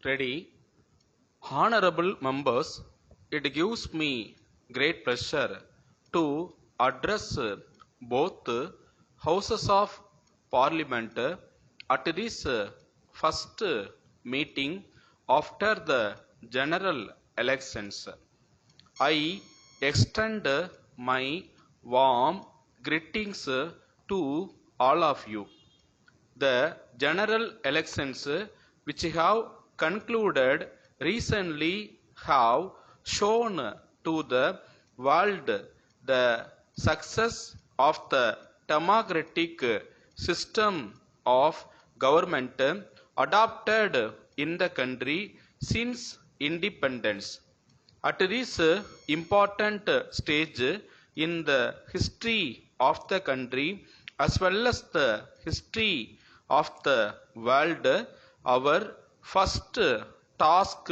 Ready? Honorable members, it gives me great pleasure to address both houses of parliament at this first meeting after the general elections. I extend my warm greetings to all of you. The general elections which have concluded recently have shown to the world the success of the democratic system of government adopted in the country since independence. At this important stage in the history of the country as well as the history of the world, our first task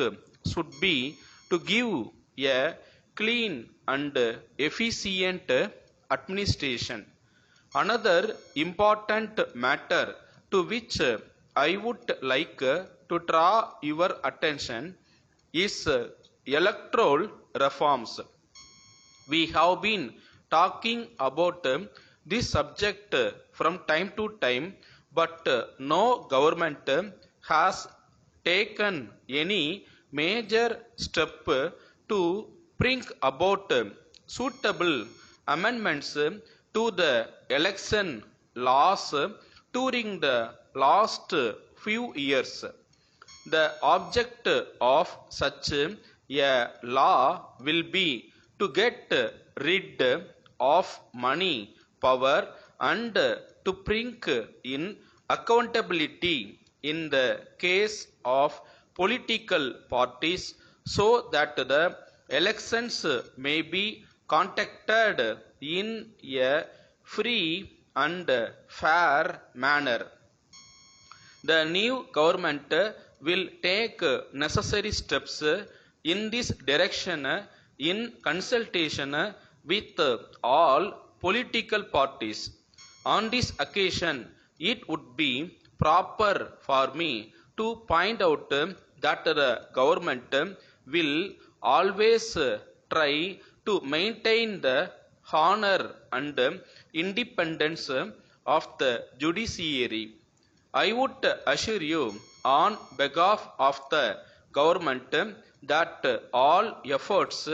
should be to give a clean and efficient administration. Another important matter to which I would like to draw your attention is electoral reforms. We have been talking about this subject from time to time, but no government has taken any major step to bring about suitable amendments to the election laws during the last few years. The object of such a law will be to get rid of money power and to bring in accountability in the case of political parties so that the elections may be conducted in a free and fair manner. The new government will take necessary steps in this direction in consultation with all political parties. On this occasion, it would be proper for me to point out that the government will always try to maintain the honor and independence of the judiciary. I would assure you on behalf of the government that all efforts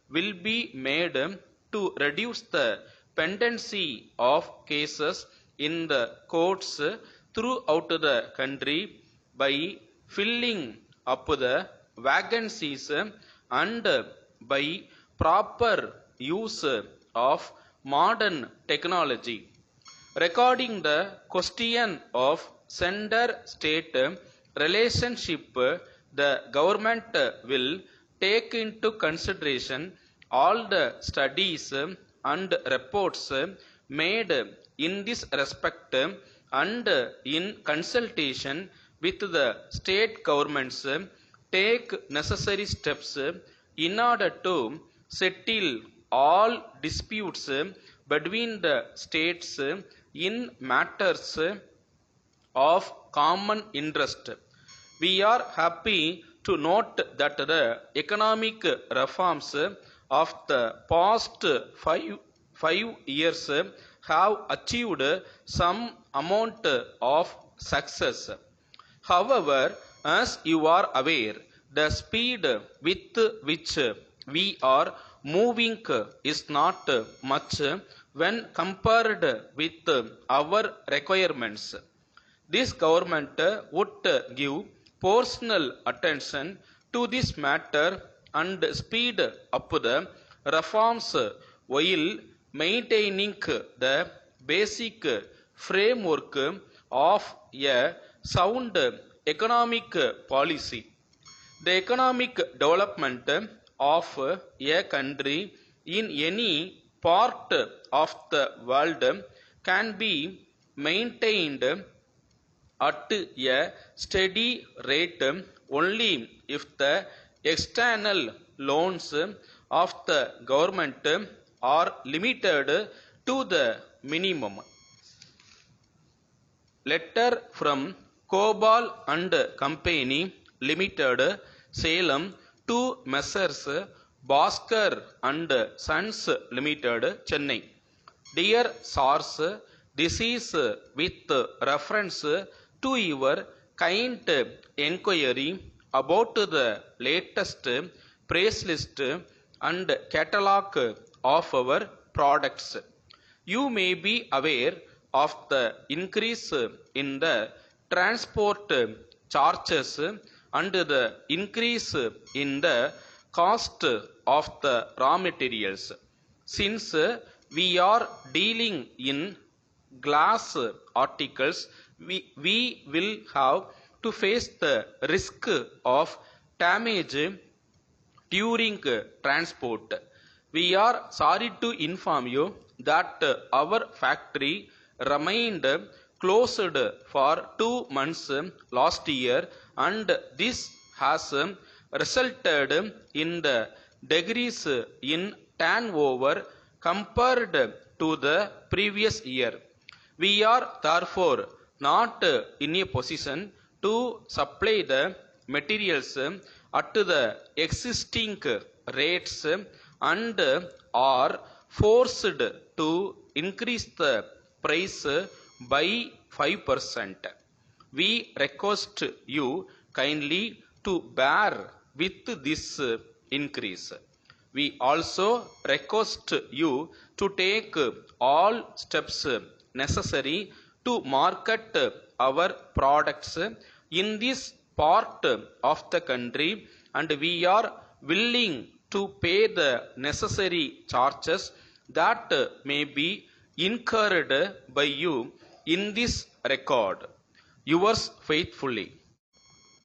will be made to reduce the pendency of cases in the courts throughout the country by filling up the vacancies and by proper use of modern technology. Regarding the question of center-state relationship, the government will take into consideration all the studies and reports made in this respect and in consultation with the state governments take necessary steps in order to settle all disputes between the states in matters of common interest. We are happy to note that the economic reforms of the past five years have achieved some amount of success. However, as you are aware, the speed with which we are moving is not much when compared with our requirements. This government would give personal attention to this matter and speed up the reforms while maintaining the basic framework of a sound economic policy. The economic development of a country in any part of the world can be maintained at a steady rate only if the external loans of the government are limited to the minimum. Letter from Cobal and Company Limited, Salem, to Messrs. Bhaskar and Sons Limited, Chennai. Dear source, this is with reference to your kind enquiry about the latest price list and catalog of our products. You may be aware of the increase in the transport charges and the increase in the cost of the raw materials. Since we are dealing in glass articles, we will have to face the risk of damage during transport. We are sorry to inform you that our factory remained closed for 2 months last year, and this has resulted in the decrease in turnover compared to the previous year. We are therefore not in a position to supply the materials at the existing rates and are forced to increase the price by 5%. We request you kindly to bear with this increase. We also request you to take all steps necessary to market our products in this part of the country, and we are willing to pay the necessary charges that may be incurred by you in this record. Yours faithfully,